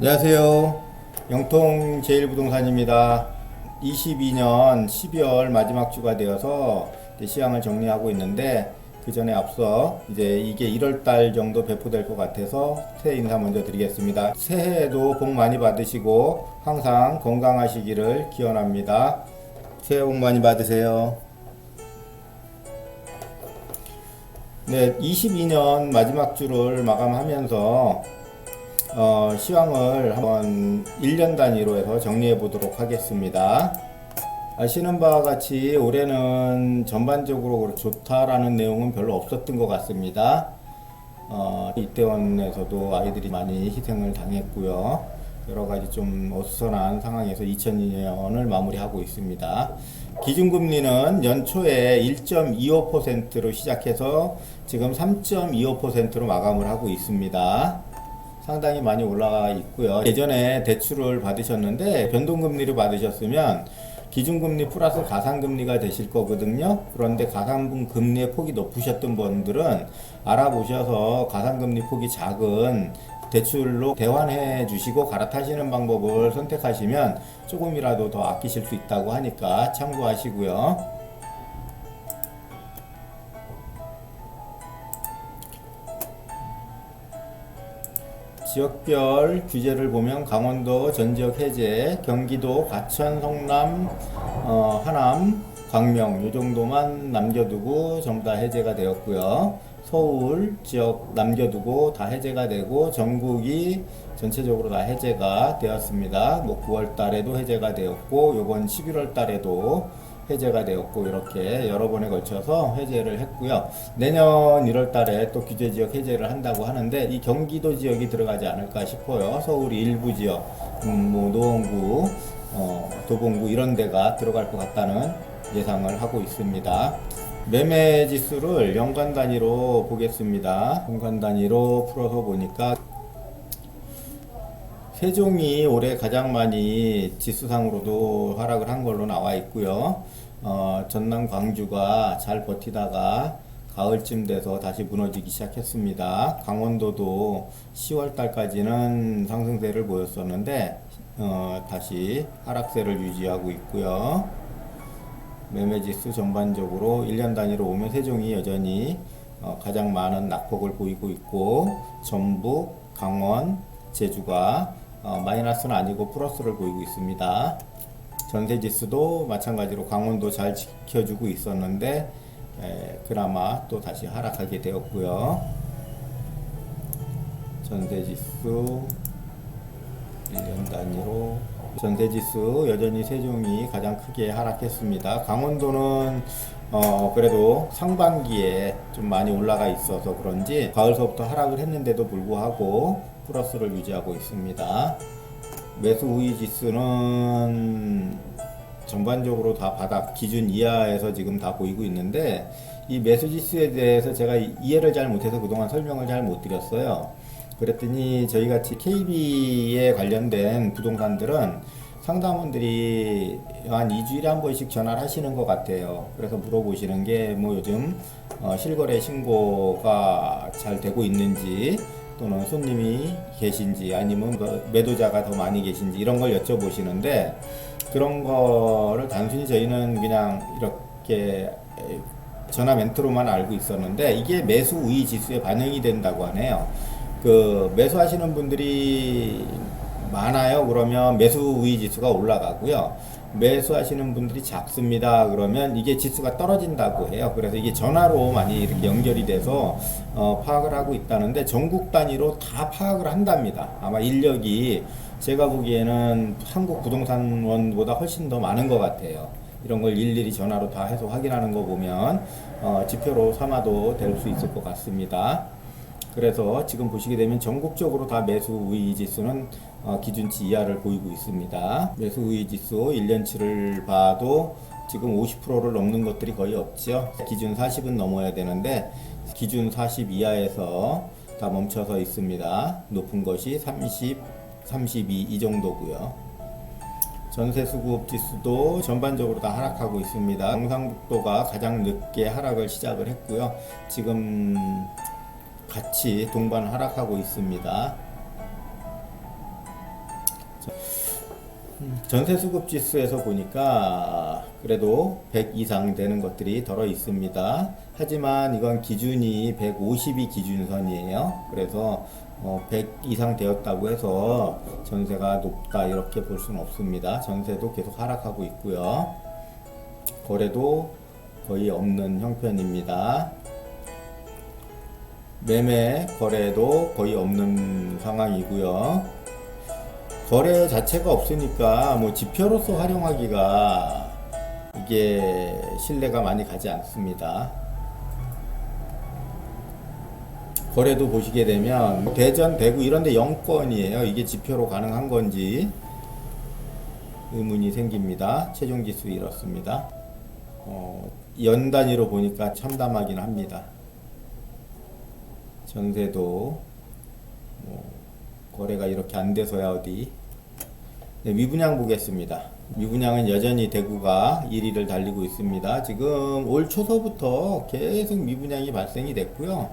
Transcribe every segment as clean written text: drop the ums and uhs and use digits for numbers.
안녕하세요. 영통제일부동산입니다. 22년 12월 마지막 주가 되어서 이제 시황을 정리하고 있는데, 그 전에 앞서 이제 이게 1월달 정도 배포될 것 같아서 새해 인사 먼저 드리겠습니다. 새해에도 복 많이 받으시고 항상 건강하시기를 기원합니다. 새해 복 많이 받으세요. 네, 22년 마지막 주를 마감하면서 시황을 한번 1년 단위로 해서 정리해 보도록 하겠습니다. 아시는 바와 같이 올해는 전반적으로 좋다라는 내용은 별로 없었던 것 같습니다. 이태원에서도 아이들이 많이 희생을 당했고요. 여러 가지 좀 어수선한 상황에서 2002년을 마무리하고 있습니다. 기준금리는 연초에 1.25%로 시작해서 지금 3.25%로 마감을 하고 있습니다. 상당히 많이 올라가 있고요. 예전에 대출을 받으셨는데 변동금리로 받으셨으면 기준금리 플러스 가산금리가 되실 거거든요. 그런데 가산금리의 폭이 높으셨던 분들은 알아보셔서 가산금리 폭이 작은 대출로 대환해 주시고 갈아타시는 방법을 선택하시면 조금이라도 더 아끼실 수 있다고 하니까 참고하시고요. 지역별 규제를 보면 강원도 전지역 해제, 경기도 과천, 성남, 하남, 광명 요 정도만 남겨두고 전부 다 해제가 되었고요. 서울 지역 남겨두고 다 해제가 되고 전국이 전체적으로 다 해제가 되었습니다. 뭐 9월 달에도 해제가 되었고 요번 11월 달에도 해제가 되었고 이렇게 여러 번에 걸쳐서 해제를 했고요. 내년 1월 달에 또 규제 지역 해제를 한다고 하는데 이 경기도 지역이 들어가지 않을까 싶어요. 서울 일부 지역, 뭐 노원구, 도봉구 이런 데가 들어갈 것 같다는 예상을 하고 있습니다. 매매 지수를 연간 단위로 보겠습니다. 연간 단위로 풀어서 보니까 세종이 올해 가장 많이 지수상으로도 하락을 한 걸로 나와 있고요. 전남 광주가 잘 버티다가 가을쯤 돼서 다시 무너지기 시작했습니다. 강원도도 10월 달까지는 상승세를 보였었는데 다시 하락세를 유지하고 있고요. 매매지수 전반적으로 1년 단위로 오면 세종이 여전히 가장 많은 낙폭을 보이고 있고, 전북, 강원, 제주가 마이너스는 아니고 플러스를 보이고 있습니다. 전세지수도 마찬가지로 강원도 잘 지켜주고 있었는데 그나마 또 다시 하락하게 되었고요. 전세지수 1년 단위로 전세지수 여전히 세종이 가장 크게 하락했습니다. 강원도는 그래도 상반기에 좀 많이 올라가 있어서 그런지 가을서부터 하락을 했는데도 불구하고 플러스를 유지하고 있습니다. 매수 우위 지수는 전반적으로 다 바닥 기준 이하에서 지금 다 보이고 있는데, 이 매수 지수에 대해서 제가 이해를 잘 못해서 그동안 설명을 잘 못 드렸어요. 그랬더니 저희 같이 KB에 관련된 부동산들은 상담원들이 한 2주일에 한 번씩 전화를 하시는 것 같아요. 그래서 물어보시는 게 뭐 요즘 실거래 신고가 잘 되고 있는지, 또는 손님이 계신지, 아니면 매도자가 더 많이 계신지 이런 걸 여쭤보시는데, 그런 거를 단순히 저희는 그냥 이렇게 전화 멘트로만 알고 있었는데 이게 매수 우위 지수에 반영이 된다고 하네요. 그 매수하시는 분들이 많아요. 그러면 매수 우위 지수가 올라가고요. 매수하시는 분들이 작습니다. 그러면 이게 지수가 떨어진다고 해요. 그래서 이게 전화로 많이 이렇게 연결이 돼서 파악을 하고 있다는데, 전국 단위로 다 파악을 한답니다. 아마 인력이 제가 보기에는 한국 부동산원보다 훨씬 더 많은 것 같아요. 이런 걸 일일이 전화로 다 해서 확인하는 거 보면 지표로 삼아도 될 수 있을 것 같습니다. 그래서 지금 보시게 되면 전국적으로 다 매수 우위 지수는 기준치 이하를 보이고 있습니다. 매수 우위 지수 1년치를 봐도 지금 50%를 넘는 것들이 거의 없죠. 기준 40은 넘어야 되는데 기준 40 이하에서 다 멈춰서 있습니다. 높은 것이 30, 32 이 정도고요. 전세 수급 지수도 전반적으로 다 하락하고 있습니다. 경상북도가 가장 늦게 하락을 시작을 했고요. 지금 같이 동반 하락하고 있습니다. 전세 수급 지수에서 보니까 그래도 100 이상 되는 것들이 들어 있습니다. 하지만 이건 기준이 150이 기준선이에요. 그래서 100 이상 되었다고 해서 전세가 높다 이렇게 볼 수는 없습니다. 전세도 계속 하락하고 있고요. 거래도 거의 없는 형편입니다. 매매 거래도 거의 없는 상황이고요. 거래 자체가 없으니까 뭐 지표로서 활용하기가 이게 신뢰가 많이 가지 않습니다. 거래도 보시게 되면 대전, 대구 이런데 영건이에요. 이게 지표로 가능한 건지 의문이 생깁니다. 최종지수 이렇습니다. 연 단위로 보니까 참담하긴 합니다. 전세도 뭐 거래가 이렇게 안 돼서야 어디. 네, 미분양 보겠습니다. 미분양은 여전히 대구가 1위를 달리고 있습니다. 지금 올 초서부터 계속 미분양이 발생이 됐고요.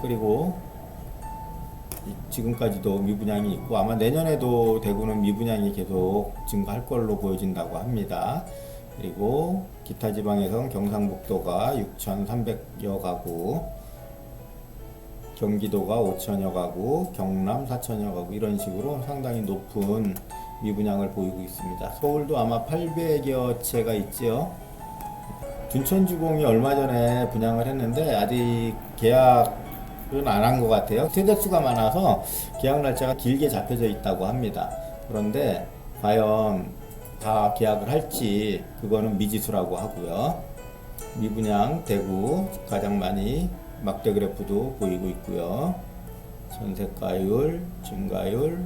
그리고 지금까지도 미분양이 있고 아마 내년에도 대구는 미분양이 계속 증가할 걸로 보여진다고 합니다. 그리고 기타 지방에선 경상북도가 6,300여 가구, 경기도가 5천여 가구, 경남 4천여 가구 이런 식으로 상당히 높은 미분양을 보이고 있습니다. 서울도 아마 800여 채가 있죠. 둔천주공이 얼마 전에 분양을 했는데 아직 계약은 안 한 것 같아요. 세대수가 많아서 계약 날짜가 길게 잡혀져 있다고 합니다. 그런데 과연 다 계약을 할지 그거는 미지수라고 하고요. 미분양 대구 가장 많이 막대 그래프도 보이고 있고요. 전세가율, 증가율.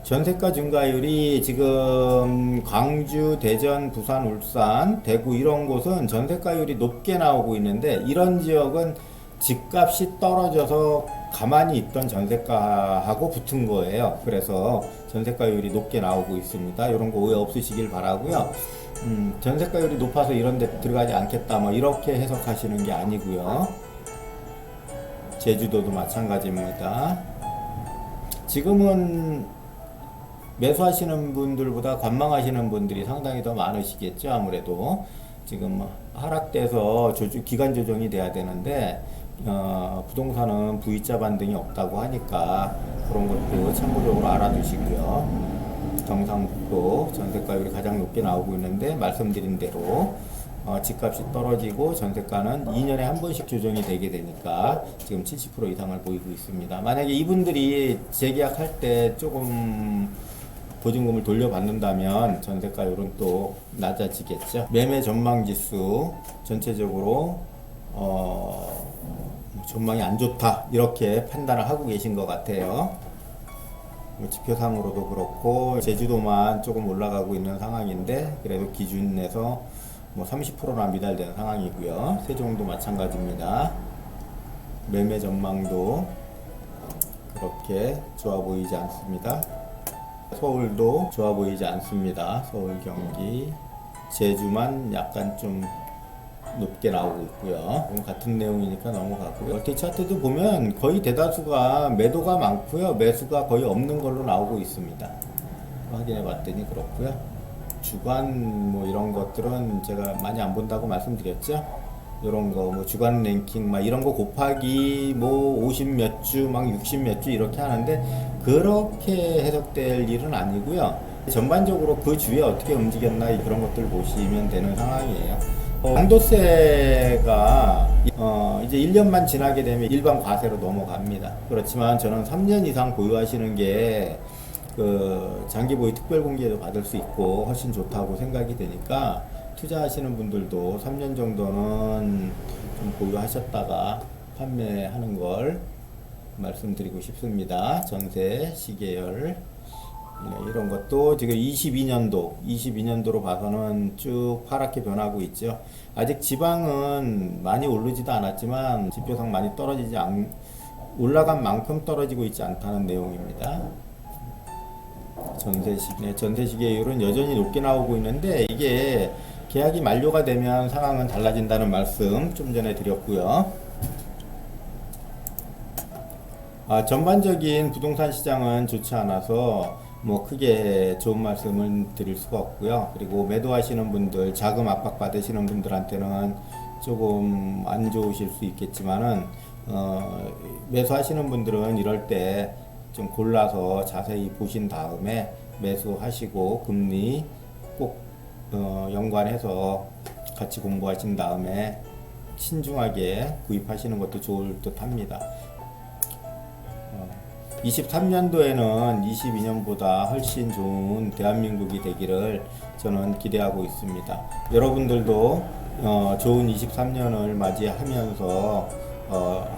전세가 증가율이 지금 광주, 대전, 부산, 울산, 대구 이런 곳은 전세가율이 높게 나오고 있는데 이런 지역은 집값이 떨어져서 가만히 있던 전세가하고 붙은 거예요. 그래서 전세가율이 높게 나오고 있습니다. 이런 거 오해 없으시길 바라고요. 전세가율이 높아서 이런 데 들어가지 않겠다 뭐 이렇게 해석하시는 게 아니고요. 제주도도 마찬가지입니다. 지금은 매수하시는 분들보다 관망하시는 분들이 상당히 더 많으시겠죠. 아무래도 지금 하락돼서 기간 조정이 돼야 되는데 부동산은 V자 반등이 없다고 하니까 그런 것도 참고적으로 알아두시고요. 경상북도 전세가율이 가장 높게 나오고 있는데 말씀드린 대로 집값이 떨어지고 전세가는 2년에 한 번씩 조정이 되게 되니까 지금 70% 이상을 보이고 있습니다. 만약에 이분들이 재계약할 때 조금 보증금을 돌려받는다면 전세가율은 또 낮아지겠죠. 매매 전망지수 전체적으로 전망이 안 좋다 이렇게 판단을 하고 계신 것 같아요. 지표상으로도 그렇고 제주도만 조금 올라가고 있는 상황인데 그래도 기준에서 30%나 미달되는 상황이고요. 세종도 마찬가지입니다. 매매 전망도 그렇게 좋아 보이지 않습니다. 서울도 좋아 보이지 않습니다. 서울, 경기, 제주만 약간 좀 높게 나오고 있고요. 같은 내용이니까 넘어가고요. 멀티 차트도 보면 거의 대다수가 매도가 많고요. 매수가 거의 없는 걸로 나오고 있습니다. 확인해 봤더니 그렇고요. 주간 뭐 이런 것들은 제가 많이 안 본다고 말씀드렸죠. 이런 거 뭐 주간 랭킹 막 이런 거 곱하기 뭐 50 몇 주 막 60 몇 주 이렇게 하는데 그렇게 해석될 일은 아니고요. 전반적으로 그 주에 어떻게 움직였나 그런 것들 보시면 되는 상황이에요. 양도세가 이제 1년만 지나게 되면 일반 과세로 넘어갑니다. 그렇지만 저는 3년 이상 보유하시는 게 장기 보유 특별 공제도 받을 수 있고 훨씬 좋다고 생각이 되니까 투자하시는 분들도 3년 정도는 좀 보유하셨다가 판매하는 걸 말씀드리고 싶습니다. 전세, 시계열 이런 것도 지금 22년도로 봐서는 쭉 하락해 변하고 있죠. 아직 지방은 많이 오르지도 않았지만 지표상 많이 올라간 만큼 떨어지고 있지 않다는 내용입니다. 전세 시계율은 여전히 높게 나오고 있는데 이게 계약이 만료가 되면 상황은 달라진다는 말씀 좀 전에 드렸고요. 전반적인 부동산 시장은 좋지 않아서 뭐 크게 좋은 말씀을 드릴 수가 없고요. 그리고 매도하시는 분들, 자금 압박 받으시는 분들한테는 조금 안 좋으실 수 있겠지만은 매수하시는 분들은 이럴 때 좀 골라서 자세히 보신 다음에 매수하시고 금리 꼭 연관해서 같이 공부하신 다음에 신중하게 구입하시는 것도 좋을 듯 합니다. 23년도에는 22년보다 훨씬 좋은 대한민국이 되기를 저는 기대하고 있습니다. 여러분들도 좋은 23년을 맞이하면서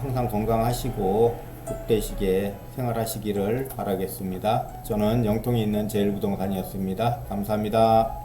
항상 건강하시고 복되시게 생활하시기를 바라겠습니다. 저는 영통에 있는 제일부동산이었습니다. 감사합니다.